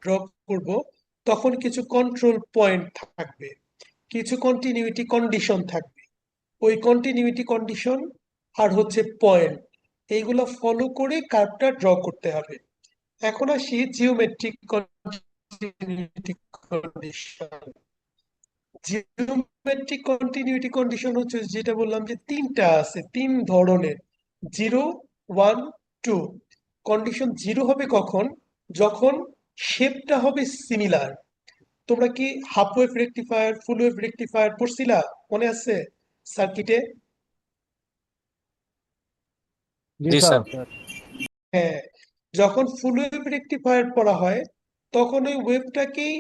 Draw করব, তখন কিছু কন্ট্রোল পয়েন্ট থাকবে, কিছু কন্টিনিউইটি কন্ডিশন থাকবে। ওই কন্টিনিউইটি কন্ডিশন আর হচ্ছে পয়েন্ট, এইগুলো ফলো করে কার্ভটা ড্র করতে হবে। এখন আসি geometric continuity condition. Geometric continuity condition হচ্ছে যেটা বললাম যে তিনটা আছে, তিন ধরনের: 0, 1, 2। কন্ডিশন 0 হবে কখন? যখন শেপটা হবে সিমিলার। তোমরা কি half wave rectifier, full wave rectifier পড়ছিলা? মনে আছে সার্কিটে? জি জি স্যার। স্যার। হ্যাঁ, যখন ফুল ওয়েভ রেকটিফায়ার পড়া হয় তখন ওই ওয়েভটাকেই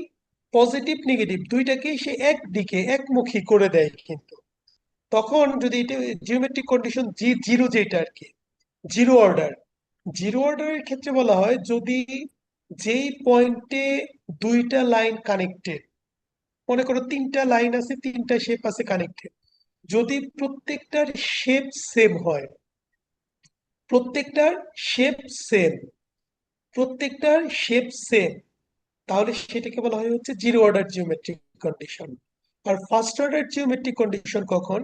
পজিটিভ নেগেটিভ দুইটাকেই সে একদিকে একমুখী করে দেয়। কিন্তু তখন যদি এটা জিওমেট্রিক কন্ডিশন জিরো, যেটা আর কি জিরো অর্ডার, জিরো অর্ডারের ক্ষেত্রে বলা হয় যদি যেই পয়েন্টে দুইটা লাইন কানেক্টেড, মনে করো তিনটা লাইন আছে, তিনটা শেপ আছে কানেক্টেড, যদি প্রত্যেকটার শেপ সেম হয়, প্রত্যেকটার শেপ সেম, প্রত্যেকটার শেপ সেম, তাহলে সেটাকে বলা হয় হচ্ছে জিরো অর্ডার জিওমেট্রিক কন্ডিশন। আর ফার্স্ট অর্ডার জিওমেট্রিক কন্ডিশন কখন?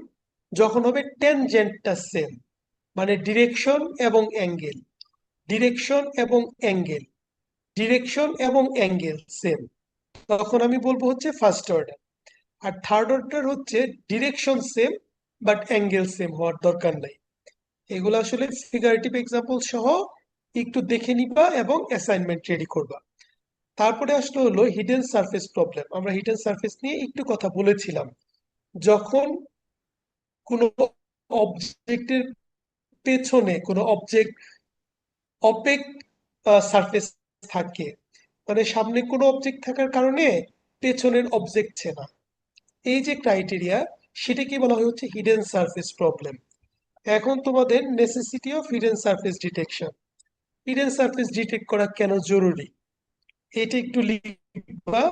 যখন হবে ট্যানজেন্টটা সেম, মানে ডিরেকশন এবং অ্যাঙ্গেল, ডিরেকশন এবং অ্যাঙ্গেল, ডিরেকশন এবং অ্যাঙ্গেল সেম, তখন আমি বলবো হচ্ছে ফার্স্ট অর্ডার। আর থার্ড অর্ডার হচ্ছে direction same but angle same হওয়ার দরকার নাই। এগুলো আসলে ফিগারেটিভ এক্সাম্পল সহ একটু দেখে নিবা এবং অ্যাসাইনমেন্ট রেডি করবা। তারপরে আসলে হলো হিডেন সারফেস প্রবলেম। আমরা হিডেন সারফেস নিয়ে একটু কথা বলেছিলাম। যখন কোনো অবজেক্টের পেছনে কোনো অবজেক্ট অপেক সারফেস থাকে, মানে সামনে কোনো অবজেক্ট থাকার কারণে পেছনের অবজেক্ট চেনা, এই যে ক্রাইটেরিয়া, সেটাকে বলা হয় হচ্ছে হিডেন সারফেস প্রবলেম। এখন তোমাদের necessity of hidden surface detection, hidden surface detect করা কেন জরুরি এটা একটু লিখবা।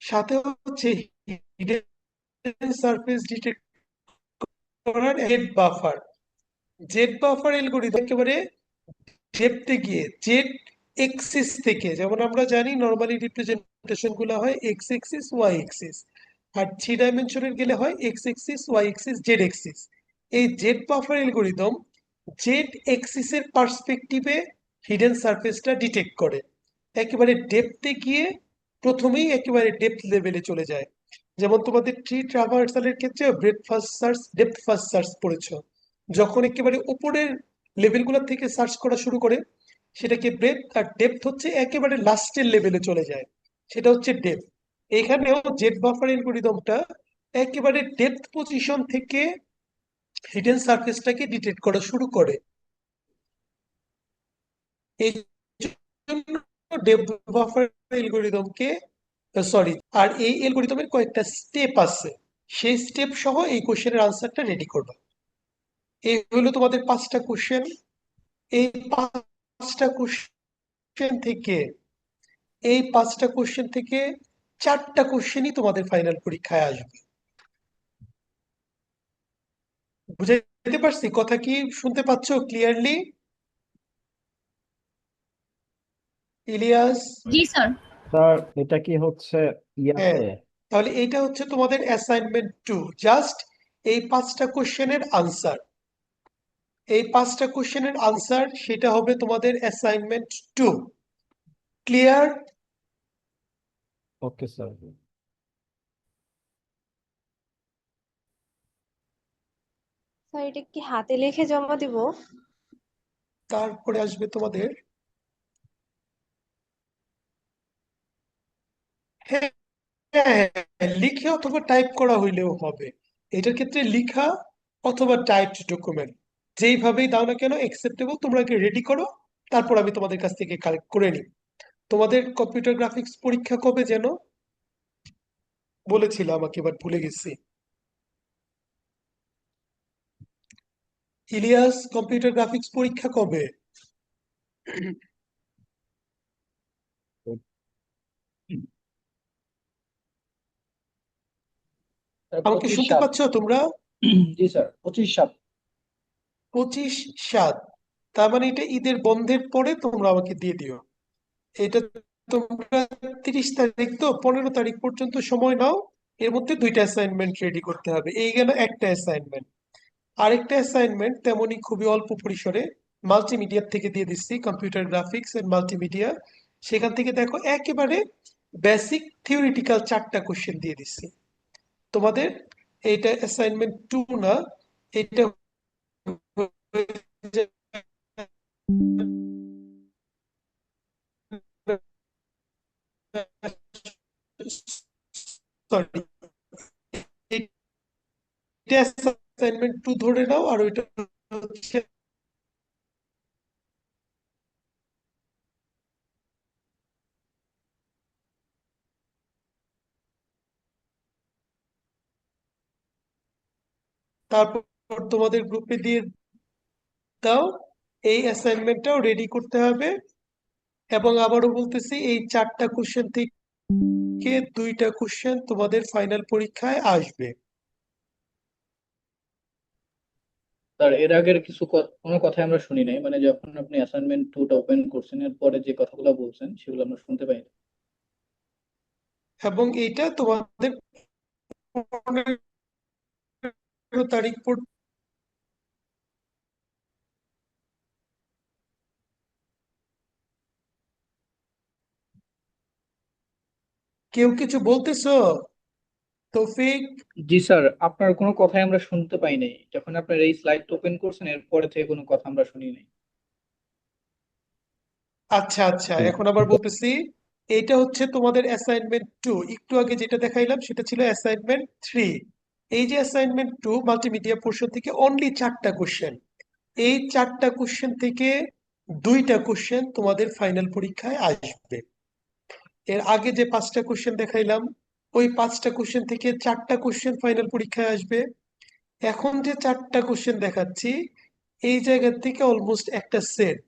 সাথে হচ্ছে হিডেন সারফেস ডিটেক্ট করার Z buffer, Z buffer algorithm একেবারে ডেপথে গিয়ে জেড এক্সিস থেকে, যেমন আমরা জানি নরমালি রিপ্রেজেন্টেশন গুলো হয় এক্স এক্সিস ওয়াই এক্সিস, আর 3 ডাইমেনশনের গেলে হয় X axis Y axis Z axis. এই জেড বাফার অ্যালগরিদম জেড এক্সিসের পার্সপেক্টিভে হিডেন সারফেসটা ডিটেক্ট করে, একেবারে ডেপথে গিয়ে প্রথমেই একেবারে ডেপথ লেভেলে চলে যায়। যেমন তোমাদের ট্রি ট্রাভার্সালের ক্ষেত্রে bread first search depth first search পড়েছ, যখন একেবারে উপরের লেভেলগুলো থেকে সার্চ করা শুরু করে সেটাকে ব্রেড, আর ডেপথ হচ্ছে একেবারে লাস্টের লেভেলে চলে যায়, সেটা হচ্ছে ডেপথ। এখানেও জেড বাফার অ্যালগরিদমটা একেবারে ডেপথ পজিশন থেকে হিডেন সারফেসটাকে ডিটেক্ট করা শুরু করে। এই জন্য ডেপথ বাফার অ্যালগরিদমকে, সরি, আর এই অ্যালগরিদমের কয়েকটা স্টেপ আছে, সেই স্টেপ সহ এই কোশ্চেনের আনসারটা রেডি করবে। এই হলো তোমাদের 5টা কোশ্চেন। এই 5টা কোশ্চেন থেকে, এই 5টা কোশ্চেন থেকে 4টা কোশ্চেনই তোমাদের ফাইনাল পরীক্ষায় আসবে। বুঝাইতে পারছি কথা? কি শুনতে পাচ্ছ ক্লিয়ারলি ইলিয়াস? জি স্যার। স্যার এটা কি হচ্ছে ইয়াতে? হ্যাঁ, তাহলে এইটা হচ্ছে তোমাদের অ্যাসাইনমেন্ট 2, জাস্ট এই 5টা কোশ্চেনের আনসার, এই 5টা কোশ্চেনের আনসার সেটা হবে তোমাদের assignment 2। Clear? Okay sir. Sir এটা কি হাতে লিখে জমা দিব? তারপরে আসবে তোমাদের, হ্যাঁ, হ্যাঁ, হ্যাঁ, লিখে অথবা টাইপ করা হইলেও হবে। এটার ক্ষেত্রে লিখা অথবা টাইপড ডকুমেন্ট যেইভাবেই দাও না কেন অ্যাকসেপ্টেবল। তোমরা আগে রেডি করো, তারপর আমি তোমাদের কাছ থেকে কালেক্ট করে নিই। তোমাদের কম্পিউটার গ্রাফিক্স পরীক্ষা কবে যেন বলেছিল, আমাকে এবার ভুলে গেছি। ইলিয়াস, কম্পিউটার গ্রাফিক্স পরীক্ষা কবে? আমাকে শুনতে 25/7। পাচ্ছ তোমরা? জি স্যার, 25/7। 25/7, তার মানে এটা ঈদের বন্ধের পরে তোমরা আমাকে দিয়ে দিও। এটা তোমরা 30 তারিখ তো 15 তারিখ পর্যন্ত সময় নাও, এর মধ্যে দুইটা অ্যাসাইনমেন্ট রেডি করতে হবে। এই গেল একটা অ্যাসাইনমেন্ট। আরেকটা অ্যাসাইনমেন্ট তেমনই খুবই অল্প পরিসরে মাল্টিমিডিয়া থেকে দিয়ে দিচ্ছি, কম্পিউটার গ্রাফিক্স এন্ড মাল্টিমিডিয়া। সেখান থেকে দেখো একেবারে বেসিক থিওরিটিক্যাল 4টা কোশ্চেন দিয়ে দিচ্ছি তোমাদের। এইটা অ্যাসাইনমেন্ট 2 না, এটা সরি, এটা অ্যাসাইনমেন্ট 2 ধরে নাও, আর ওইটা হচ্ছে তারপর তোমাদের গ্রুপে দিয়ে দাও। এই অ্যাসাইনমেন্টটাও রেডি করতে হবে। এবং আবারও বলতেছি, এই 4টা কোশ্চেন থেকে 2টা কোশ্চেন তোমাদের ফাইনাল পরীক্ষায় আসবে। স্যার এর আগের কোনো কথাই আমরা শুনি নাই, মানে যখন আপনি অ্যাসাইনমেন্ট 2টা ওপেন করছেন এর পরে যে কথাগুলো বলছেন সেগুলো আমরা শুনতে পাইনি। এবং এইটা তোমাদের 15 তারিখ পর্যন্ত। কেউ কিছু বলতেছো? তৌফিক, জি স্যার, আপনার কোনো কথাই আমরা শুনতে পাই নাই, যখন আপনার এই স্লাইড ওপেন করছেন এর পরে থেকে কোনো কথা আমরা শুনি নাই। আচ্ছা আচ্ছা, এখন আবার বলতেছি, এটা হচ্ছে তোমাদের অ্যাসাইনমেন্ট 2। একটু আগে যেটা দেখাইলাম সেটা ছিল অ্যাসাইনমেন্ট 3। এই যে অ্যাসাইনমেন্ট 2 মাল্টিমিডিয়া পোর্শন থেকে অনলি 4টা কোশ্চেন। এই 4টা কোশ্চেন থেকে 2টা কোশ্চেন তোমাদের ফাইনাল পরীক্ষায় আসবে। এর আগে যে 5টা কোশ্চেন দেখাইলাম, ওই 5টা কোশ্চেন থেকে 4টা কোশ্চেন ফাইনাল পরীক্ষায় আসবে। এখন যে 4টা কোশ্চেন দেখাচ্ছি, এই জায়গা থেকে অলমোস্ট একটা সেট,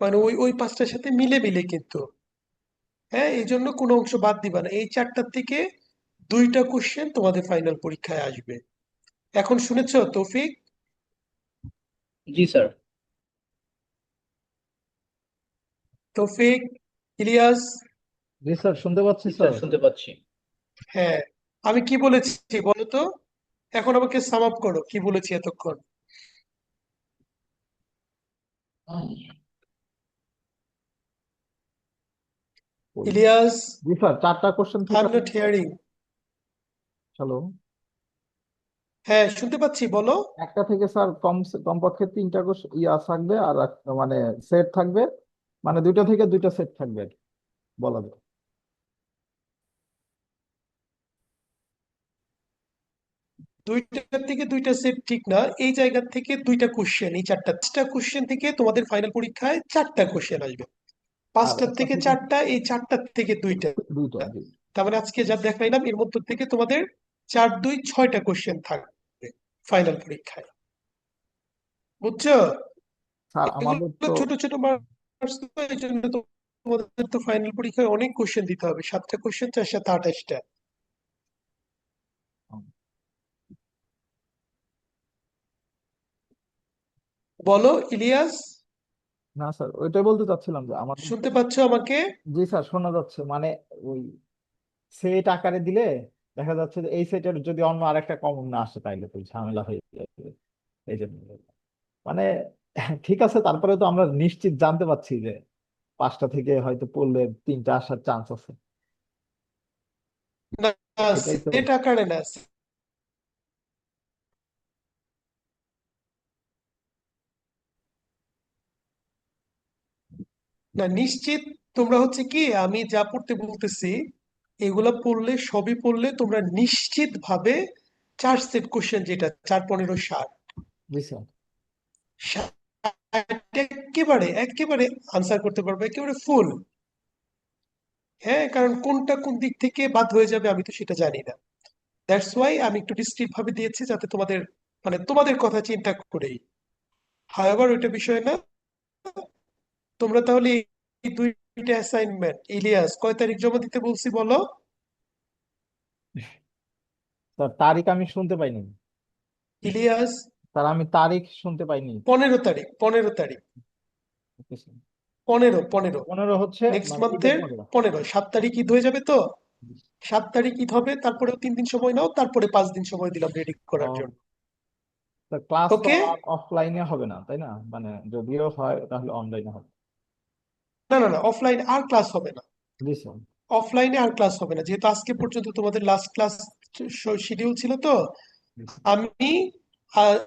মানে ওই ওই 5টার সাথে মিলে মিলে কিন্তু। হ্যাঁ, এই জন্য কোনো অংশ বাদ দিবা না। এই 4টার থেকে 2টা কোশ্চেন তোমাদের ফাইনাল পরীক্ষায় আসবে। এখন শুনেছো তৌফিক? জি স্যার। তৌফিক, ইলিয়াস? জি স্যার, শুনতে পাচ্ছি জি স্যার, স্যার। শুনতে পাচ্ছি। হ্যাঁ, আমি কি বলেছি বলো তো? এখন আমাকে সাম আপ করো, কি বলেছি এতক্ষণ। ওই, ইলিয়াস, জি স্যার, 4টা কোশ্চেন আই থেকে এম নট হিয়ারিং। হ্যালো, হ্যাঁ, শুনতে পাচ্ছি, বলো। একটা থেকে স্যার কমপক্ষে 3টা কোশ্চেন থাকবে, আর মানে সেট থাকবে, মানে 2টা থেকে 2টা সেট থাকবে আর কি, বলা যায়। 2টা থেকে 2টা সেট ঠিক না, এই জায়গা থেকে 2টা কোশ্চেন, এই 4টা কোশ্চেন থেকে তোমাদের ফাইনাল পরীক্ষায় 4টা কোশ্চেন আসবে। আর 5টার একটা থেকে থেকে 4টা, এই 4টার থেকে 2টা। 2টা, জি। তার মানে আজকে যা দেখাইলাম এর মধ্য থেকে তোমাদের 4 2 6টা কোশ্চেন থাকবে ফাইনাল পরীক্ষায়। বুঝছো? স্যার এগুলো আমাদের তো, ছোট ছোট মার্কস, এই জন্য তোমাদের তো ফাইনাল পরীক্ষায় অনেক কোশ্চেন দিতে হবে, 7টা কোশ্চেন, 4 7 28টা। বলো ইলিয়াস, না স্যার, ওইটাই বলতে চাচ্ছিলাম যে আমাদের তো, শুনতে পাচ্ছো আমাকে? জি স্যার শোনা যাচ্ছে, মানে ওই সেট আকারে দিলে দেখা যাচ্ছে যে এই সেটের যদি অন্য আরেকটা কমন না আসে তাইলে তো ঝামেলা হয়ে যাবে, এই জন্য মানে ঠিক আছে, তারপরে তো আমরা নিশ্চিত জানতে পারছি যে 5টা থেকে হয়তো পড়লে 3টা আসার চান্স আছে, না, এটাই তো। সেট আকারে না, না নিশ্চিত। তোমরা হচ্ছে কি, আমি যা পড়তে বলতেছি এগুলা পড়লে, সবই পড়লে তোমরা নিশ্চিত ভাবে 4 সেট কোশ্চেন, যেটা 4 15 60, জি স্যার। 60 একেবারে একেবারে আনসার করতে পারবে, একেবারে ফুল। হ্যাঁ, কারণ কোনটা কোন দিক থেকে বাদ হয়ে যাবে আমি তো সেটা জানি না। দ্যাটস ওয়াই আমি একটু ডিসক্রিট ভাবে দিয়েছি, যাতে তোমাদের, মানে তোমাদের কথা চিন্তা করেই। হায়াবার ওইটা বিষয় না। তোমরা তাহলে এই 2টা অ্যাসাইনমেন্ট, ইলিয়াস কয় তারিখ জমা দিতে বলছি বলো? স্যার তারিখ আমি শুনতে পাইনি, ইলিয়াস, স্যার আমি তারিখ শুনতে পাইনি। 15 তারিখ, 15 তারিখ। Okay sir. 15 15 15 হচ্ছে নেক্সট মানে ঈদের মান্থের পরে। 15 7 তারিখ ঈদ হয়ে যাবে তো, 7 তারিখ ঈদ হবে, তারপরেও 3 দিন সময় নাও, তারপরে 5 দিন সময় দিলাম রেডি করার ও, জন্য। ক্লাস তো ওকে, আর অফলাইনে হবে না তাই না, মানে যদিও হয় তাহলে অনলাইনে হবে। না না না, অফলাইন আর ক্লাস হবে না, জি স্যার। অফলাইনে আর ক্লাস হবে না, যেহেতু আজকে পর্যন্ত তোমাদের লাস্ট ক্লাস শিডিউল ছিল তো। জি স্যার। আমি আহ,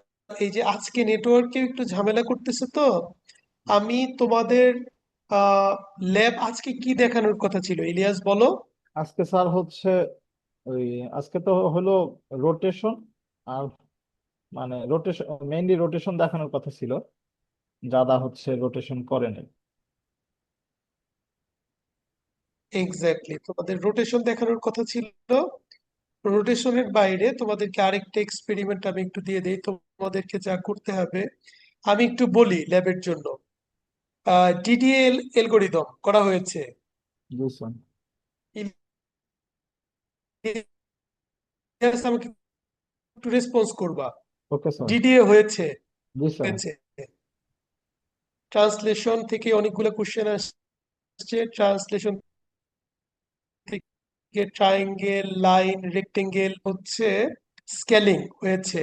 এই যে আজকে নেটওয়ার্কে একটু ঝামেলা করতেছে তো, আমি তোমাদের ল্যাব আজকে কি দেখানোর কথা ছিল, ইলিয়াস বলো। আজকে স্যার হচ্ছে ওই, আজকে তো হলো রোটেশন, আর মানে রোটেশন, মেইনলি রোটেশন দেখানোর কথা ছিল, যারা হচ্ছে রোটেশন করে নাই। এক্স্যাক্টলি, তোমাদের রোটেশন দেখানোর কথা ছিল। রোটেশনের বাইরে তোমাদেরকে আরেকটা এক্সপেরিমেন্ট আমি একটু দিয়ে দিই, তোমাদেরকে যা করতে হবে আমি একটু বলি ল্যাবের জন্য। ডিডিএল অ্যালগোরিদম করা হয়েছে, জি স্যার। ইলিয়াস আমাকে একটু রেসপন্স করবা। Okay sir. ডিডিএ হয়েছে, জি স্যার। হয়েছে। ট্রান্সলেশন থেকে অনেকগুলো কোশ্চেন আসছে, ট্রান্সলেশন থেকে ট্রায়াঙ্গেল, লাইন, রেক্টেঙ্গেল হচ্ছে, স্কেলিং হয়েছে,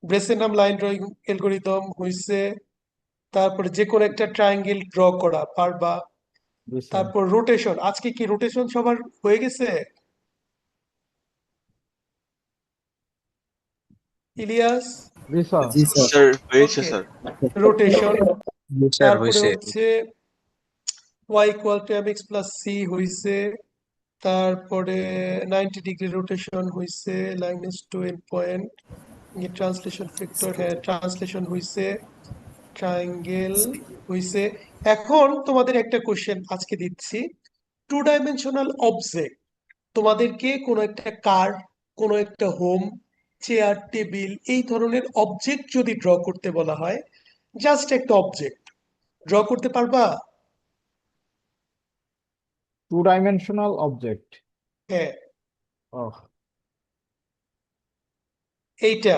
ব্রেসেনহাম লাইন ড্রয়িং অ্যালগোরিদম হয়েছে, তারপরে যে কোনো একটা ট্রায়াঙ্গেল ড্র করা পারবা। জি স্যার। তারপর রোটেশন, আজকে কি রোটেশন সবার হয়ে গেছে ইলিয়াস? জি স্যার। জি স্যার। স্যার হয়েছে ওকে, স্যার। রোটেশন। জি স্যার তারপরে হয়েছে। হচ্ছে y equal to mx plus C হইছে, তারপরে 90 ডিগ্রি রোটেশন হইছে, lines to end point, translation factor, হ্যাঁ ট্রান্সলেশন হইছে, ট্রায়াঙ্গেল হইছে। এখন তোমাদের একটা কোশ্চেন আজকে দিচ্ছি, 2 ডাইমেনশনাল অবজেক্ট, তোমাদেরকে কোনো একটা কার, কোনো একটা হোম, চেয়ার, টেবিল, এই ধরনের অবজেক্ট যদি ড্র করতে বলা হয়, জাস্ট একটা অবজেক্ট ড্র করতে পারবা? 2 ডাইমেনশনাল অবজেক্ট। হ্যাঁ, ও, এইটা।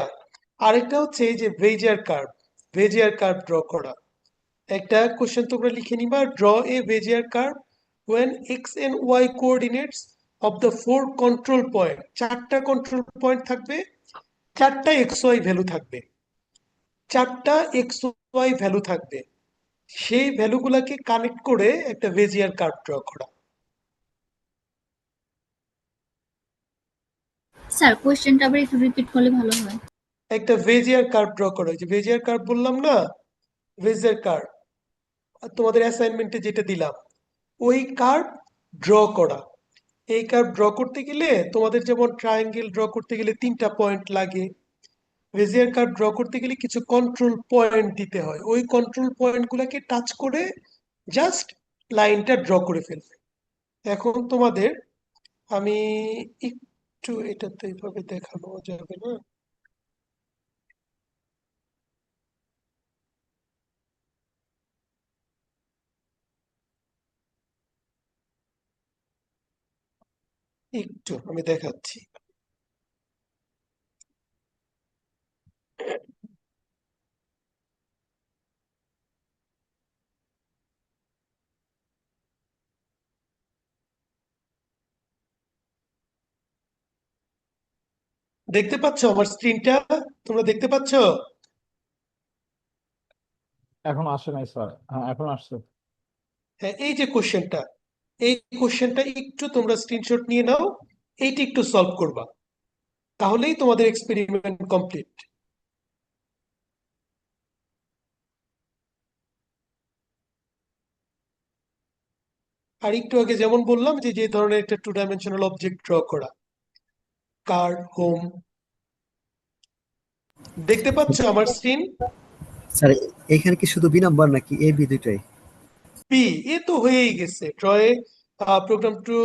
আরেকটা হচ্ছে এই যে Bezier curve, Bezier curve draw করা। একটা কোশ্চেন তোমরা লিখে নিবা, draw A Bezier curve when x and y coordinates of the 4 control point, 4টা কন্ট্রোল পয়েন্ট থাকবে, 4টা এক্স ওয়াই ভ্যালু থাকবে, 4টা এক্স ওয়াই ভ্যালু থাকবে, সেই ভ্যালুগুলাকে কানেক্ট করে একটা বেজিয়ার কার্ভ ড্র করা। স্যার কোয়েশ্চেনটা আবার একটু রিপিট করলে ভালো হয়। একটা বেজিয়ার কার্ভ ড্র করা, ওই যে বেজিয়ার কার্ভ বললাম না, বেজিয়ার কার্ভ তোমাদের অ্যাসাইনমেন্টে যেটা দিলাম, ওই কার্ভ ড্র করা। এই কার্ভ ড্র করতে গেলে তোমাদের যেমন ট্রায়াঙ্গেল ড্র করতে গেলে 3টা পয়েন্ট লাগে, বেজিয়ার কার্ভ ড্র করতে গেলে কিছু কন্ট্রোল পয়েন্ট দিতে হয়, ওই কন্ট্রোল পয়েন্ট গুলাকে টাচ করে জাস্ট লাইনটা ড্র করে ফেলবে। এখন তোমাদের আমি একটু, এটা তো এইভাবে দেখানো যাবে না, একটু আমি দেখাচ্ছি। দেখতে পাচ্ছ আমার স্ক্রিনটা? তোমরা দেখতে পাচ্ছ? এখন আসে নাই স্যার, হ্যাঁ এখন আসছে। হ্যাঁ, এই যে কোশ্চেনটা, এই কোশ্চেনটা একটু তোমরা স্ক্রিনশট নিয়ে নাও, এইটা একটু সলভ করবা, তাহলেই তোমাদের এক্সপেরিমেন্ট কমপ্লিট। আর একটু আগে যেমন বললাম যে যে ধরনের একটা 2 ডাইমেনশনাল অবজেক্ট ড্র করা, কার, হোম, দেখতে পাচ্ছ আমার স্ক্রিন? স্যার এখানে কি শুধু বি নাম্বার নাকি এ বি দুইটাই? পি, এ তো হয়েই গেছে ড্রয়ে, program to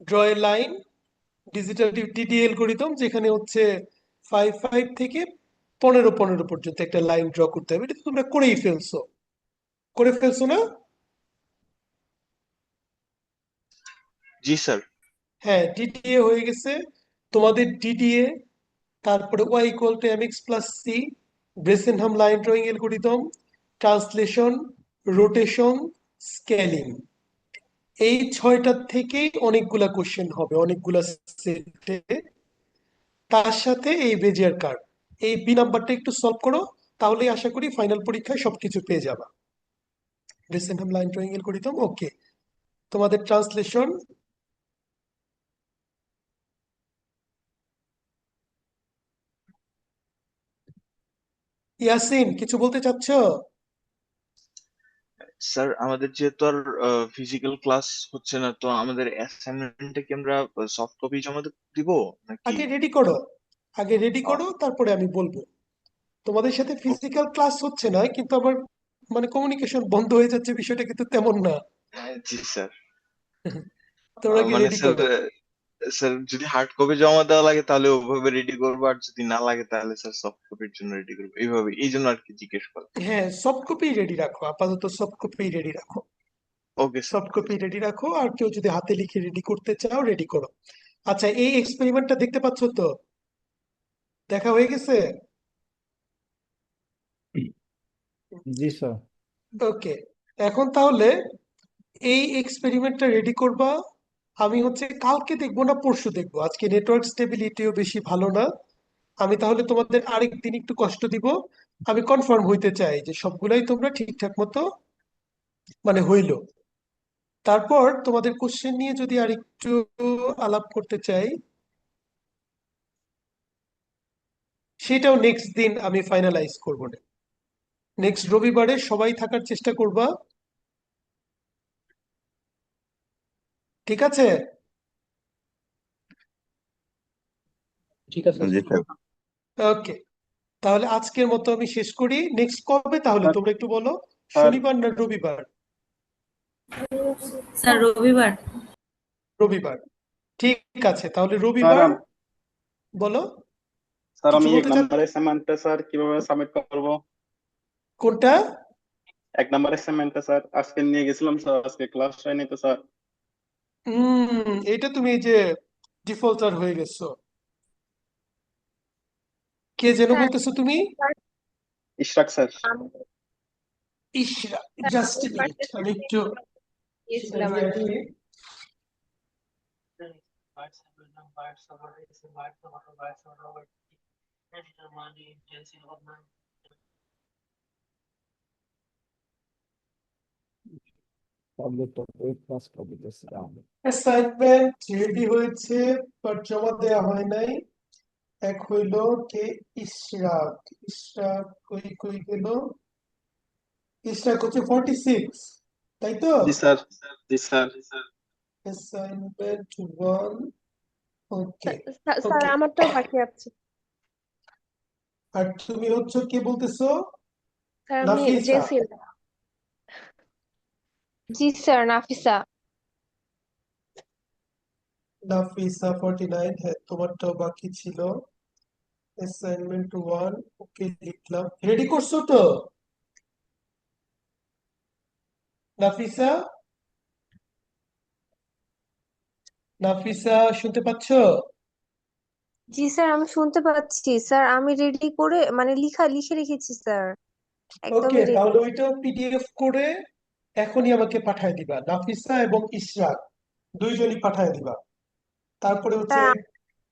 draw a line, digital DD algorithm, যেখানে হচ্ছে 5 থেকে 15 পর্যন্ত একটা লাইন ড্র করতে হবে, এটা তো তোমরা করেই ফেলছো, করে ফেলছো না? জি স্যার। হ্যাঁ, ডিডিএ হয়ে গেছে তোমাদের, ডিডিএ, তারপরে y equal to mx plus c, Bresenham line drawing algorithm, translation rotation, scaling, এই 6টার থেকেই অনেকগুলা কোশ্চেন হবে, অনেকগুলা সেটে। তার সাথে এই বেজিয়ার কার্ভ, এই বি নাম্বারটা একটু সলভ করো, তাহলেই আশা করি ফাইনাল পরীক্ষায় সবকিছু পেয়ে যাবা। রিসেন্ট হাম লাইন ড্রয়িং এর করিতাম। ওকে, তোমাদের ট্রান্সলেশন। ইয়াসিন, কিছু বলতে চাচ্ছ? স্যার আমাদের যেহেতু আর ফিজিক্যাল ক্লাস হচ্ছে না, তো আমাদের অ্যাসাইনমেন্টটা কি আমরা সফট কপি জমা দিব নাকি? আগে রেডি করো, আগে রেডি আহ, করো, তারপরে আমি বলবো। তোমাদের সাথে ও, ফিজিক্যাল ক্লাস হচ্ছে না, কিন্তু আবার মানে কমিউনিকেশন বন্ধ হয়ে যাচ্ছে, বিষয়টা কিন্তু তেমন না। জি স্যার। তোমরা কি মানে রেডি স্যার, করো? স্যার যদি হার্ড কপি জমা দেওয়া লাগে তাহলে ওভাবে রেডি করবো, আর যদি না লাগে তাহলে স্যার সফট কপির জন্য রেডি করবো, এইভাবে, এই জন্য আর কি জিজ্ঞেস করা। হ্যাঁ, সফট কপি রেডি রাখো, আপাতত সফট কপি রেডি রাখো। Okay sir. Soft copy ready রাখো, আর কেউ যদি হাতে লিখে রেডি করতে চাও রেডি করো। আচ্ছা, এই এক্সপেরিমেন্টটা দেখতে পাচ্ছ তো? দেখা হয়ে গেছে? জি স্যার। ওকে, এখন তাহলে এই এক্সপেরিমেন্টটা রেডি করবা। আমি হচ্ছে কালকে দেখবো না পরশু দেখবো, আজকে নেটওয়ার্ক স্টেবিলিটিও বেশি ভালো না। আমি তাহলে তোমাদের আরেকদিন একটু কষ্ট দিব। আমি কনফার্ম হইতে চাই যে সবগুলাই তোমরা ঠিকঠাক মতো মানে হইলো। তারপর তোমাদের কোশ্চেন নিয়ে যদি আরেকটু আলাপ করতে চাই, সেটাও নেক্সট দিন আমি ফাইনালাইজ করবো না। নেক্সট রবিবারে সবাই থাকার চেষ্টা করবা, ঠিক আছে? ঠিক আছে জি স্যার। স্যার। ওকে, তাহলে আজকের মতো আমি শেষ করি। নেক্সট কবে তাহলে স্যার তোমরা একটু বলো, স্যার শনিবার না রবিবার? স্যার রবিবার। রবিবার, ঠিক আছে, তাহলে স্যার রবিবার। বলো, স্যার কিছু আমি এক বলতে চাচ্ছ? নাম্বার অ্যাসাইনমেন্টটা স্যার কিভাবে সাবমিট করব? কোনটা? এক নাম্বার অ্যাসাইনমেন্টটা স্যার আজকে নিয়ে গেছিলাম স্যার, আজকে ক্লাস হয়নি তো স্যার। এটা তুমি এই যে ডিফল্টার হয়ে গেছো, কে যেন স্যার বলতেছো তুমি? ইশরাক স্যার। ইশরা, জাস্ট মিনিট, আমি একটু সেটা গিয়েছিলাম নিয়ে আর কি। আসি। Subject of web class copy দিতেছি। অ্যাসাইনমেন্ট রেডি হয়েছে, বাট জমা দেওয়া হয় নাই। এক হইল কে, ইশরাক। ইশরাক কই কই গেল? ইশরাক হচ্ছে 46, তাই তো? জি স্যার। জি স্যার। অ্যাসাইনমেন্ট 1। ওকে, স্যার ওকে। আমারটাও বাকি আছে। আর তুমি হচ্ছে কে বলতেছো? স্যার আমি নাফিসা। জেসিল। জি স্যার, নাফিসা। নাফিসা 49, হ্যাঁ তোমারটাও বাকি ছিল। অ্যাসাইনমেন্ট 1, ওকে লিখলাম। রেডি করছো তো নাফিসা? নাফিসা, শুনতে পাচ্ছো? জি স্যার, আমি শুনতে পাচ্ছি স্যার, আমি রেডি করে মানে লিখে রেখেছি স্যার, ওকে, একদমই রেডি। তাহলে ওইটাও পিডিএফ করে এখনই আমাকে পাঠায় দিবা, নাফিসা এবং ইশরাক দুইজনই পাঠায় দিবা। তারপরে হচ্ছে, স্যার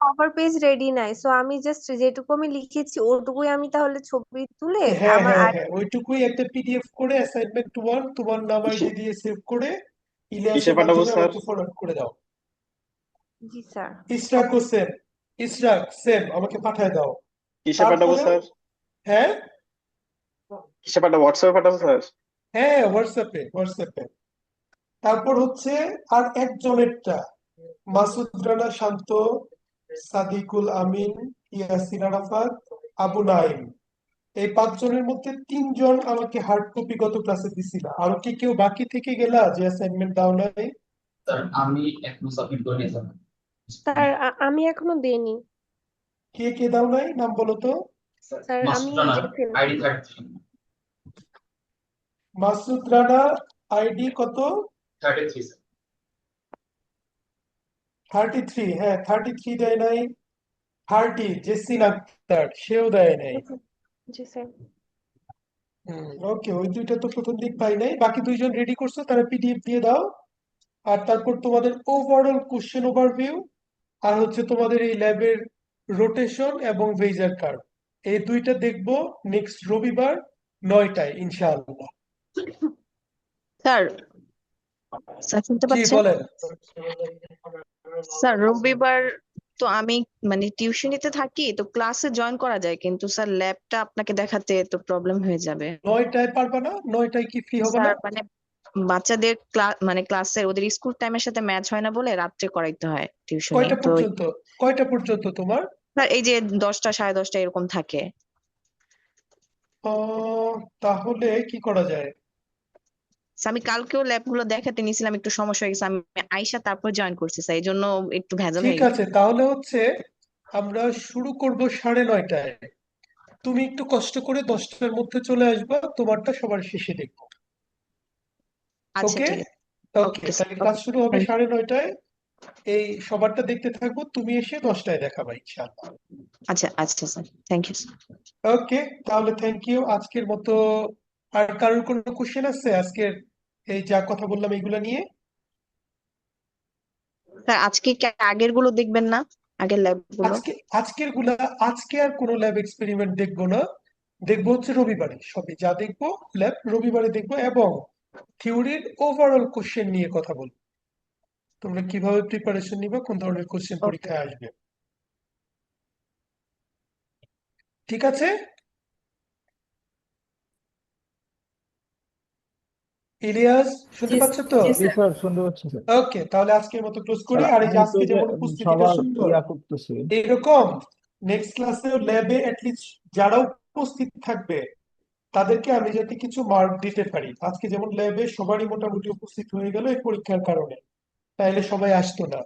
কভার পেজ রেডি নাই, সো আমি জাস্ট যেটুকু আমি লিখেছি ওটুকুই আমি তাহলে ছবি তুলে হ্যাঁ আমার হ্যাঁ আর। হ্যাঁ, ওইটুকুই একটা পিডিএফ করে অ্যাসাইনমেন্ট 1 তোমার নাম কিসে আইডি দিয়ে সেভ করে কিসে ইলিয়াসের পাঠাবো মাধ্যমে স্যার? আমাকে ফরওয়ার্ড করে দাও। জি স্যার। ইশরাকও সেম, ইশরাক সেম, আমাকে পাঠায় দাও। কিসে পাঠাবো তারপরে, স্যার? হ্যাঁ কিসে পাঠাবো, হোয়াটসঅ্যাপে পাঠাবো স্যার? হ্যাঁ, হোয়াটসঅ্যাপে, হোয়াটসঅ্যাপে। তারপর হচ্ছে আর একজনেরটা, মাসুদ রানা শান্ত, সাদিকুল আমিন, ইয়াসিন আরাফাত, আবু নাইম, এই 5 জনের মধ্যে 3 জন আমাকে হার্ড কপি গত ক্লাসে দিছিল। আর কি কেউ বাকি থেকে গেলা যে অ্যাসাইনমেন্ট দাও নাই? স্যার আমি এখনো দেইনি। কে কে দাও নাই, নাম বলো তো? স্যার আমি জেসিল। মাসুদ রানা, আইডি কত? 33, হ্যাঁ 33 দেয় নাই। 30, জেসিন আক্তার, সেও দেয় নাই। জি স্যার। ওকে, ওই দুইটা তো প্রথম দিক পাই নাই, বাকি দুইজন রেডি করছো, তারা পিডিএফ দিয়ে দাও। আর তারপর তোমাদের ওভারঅল কোশ্চেন ওভারভিউ আর হচ্ছে তোমাদের এই ল্যাবের রোটেশন এবং ভেইজার কার্ভ, এই দুইটা দেখবো নেক্সট রবিবার 9টায় ইনশাআল্লাহ। স্যার স্যার শুনতে জি পাচ্ছেন? বলেন। স্যার রবিবার তো আমি মানে টিউশনিতে থাকি, তো ক্লাসে জয়েন করা যায়, কিন্তু স্যার ল্যাবটা আপনাকে দেখাতে তো প্রবলেম হয়ে যাবে। 9টায় পারবা না? 9টায় কি ফ্রি হবে না? স্যার মানে বাচ্চাদের ক্লাস মানে ক্লাসে ওদের স্কুল টাইমের সাথে ম্যাচ হয় না বলে রাত্রে করাইতে হয় টিউশনি। কয়টা তো পর্যন্ত? কয়টা পর্যন্ত তোমার? স্যার এই যে 10টা 10:30 এরকম থাকে। তাহলে কি করা যায়? স্যার আমি কালকেও ল্যাব গুলো দেখাতে নিয়েছিলাম, একটু সমস্যা হয়ে গেছে, আমি আইসা তারপর জয়েন করছি স্যার, এই জন্য একটু ভেজাল ঠিক হয়ে গেছে। আছে, তাহলে হচ্ছে আমরা শুরু করব 9:30টায়। তুমি একটু কষ্ট করে 10টার মধ্যে চলে আসবা, তোমারটা সবার শেষে দেখবো। আচ্ছা ওকে ঠিক আছে। ওকে, ওকে তাহলে স্যার, ক্লাস ওকে শুরু হবে 9:30টায়। এই সবারটা দেখতে থাকবো, তুমি এসে 10টায় দেখাবা ইনশাআল্লাহ। আচ্ছা আচ্ছা স্যার, থ্যাংক ইউ। ওকে, তাহলে থ্যাংক ইউ আজকের মতো। আর কারোর কোনো কোশ্চেন আছে আজকের এই যা কথা বললাম এইগুলা নিয়ে? স্যার আজকে কি আগের গুলো দেখবেন না, আগের ল্যাব গুলো? আজকে আর কোনো ল্যাব এক্সপেরিমেন্ট দেখবো না, দেখবো হচ্ছে রবিবারে, সবই যা দেখবো ল্যাব রবিবারে দেখবো, এবং থিওরির ওভারঅল কোশ্চেন নিয়ে কথা বলবো। তোমরা কিভাবে প্রিপারেশন নিবে, কোন ধরনের কোশ্চেন ওকে পরীক্ষায় আসবে। ঠিক আছে ইলিয়াস, শুনতে পাচ্ছ তো? জি স্যার, শুনতে পাচ্ছি স্যার। ওকে, তাহলে আজকের মতো ক্লোজ করি। স্যার আর এই যে আমি তো আজকে যে যেমন উপস্থিতিটা সবার সুন্দর, করতেছি। এরকম নেক্সট ক্লাসে ল্যাবে অ্যাটলিস্ট যারা উপস্থিত থাকবে তাদেরকে আমি যাতে কিছু মার্ক দিতে পারি। আজকে যেমন ল্যাবে সবারই মোটামুটি উপস্থিত হয়ে গেল এই পরীক্ষার কারণে, তাইলে সবাই আসতো না।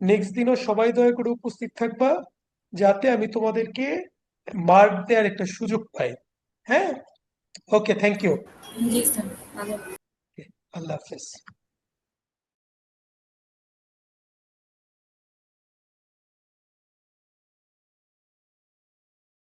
নেক্সট দিনও সবাই দয়া করে উপস্থিত থাকবা, যাতে আমি তোমাদেরকে মার্ক দেওয়ার একটা সুযোগ পাই। হ্যাঁ, ওকে, থ্যাংক ইউ। জি স্যার। আল্লাহ হাফেজ।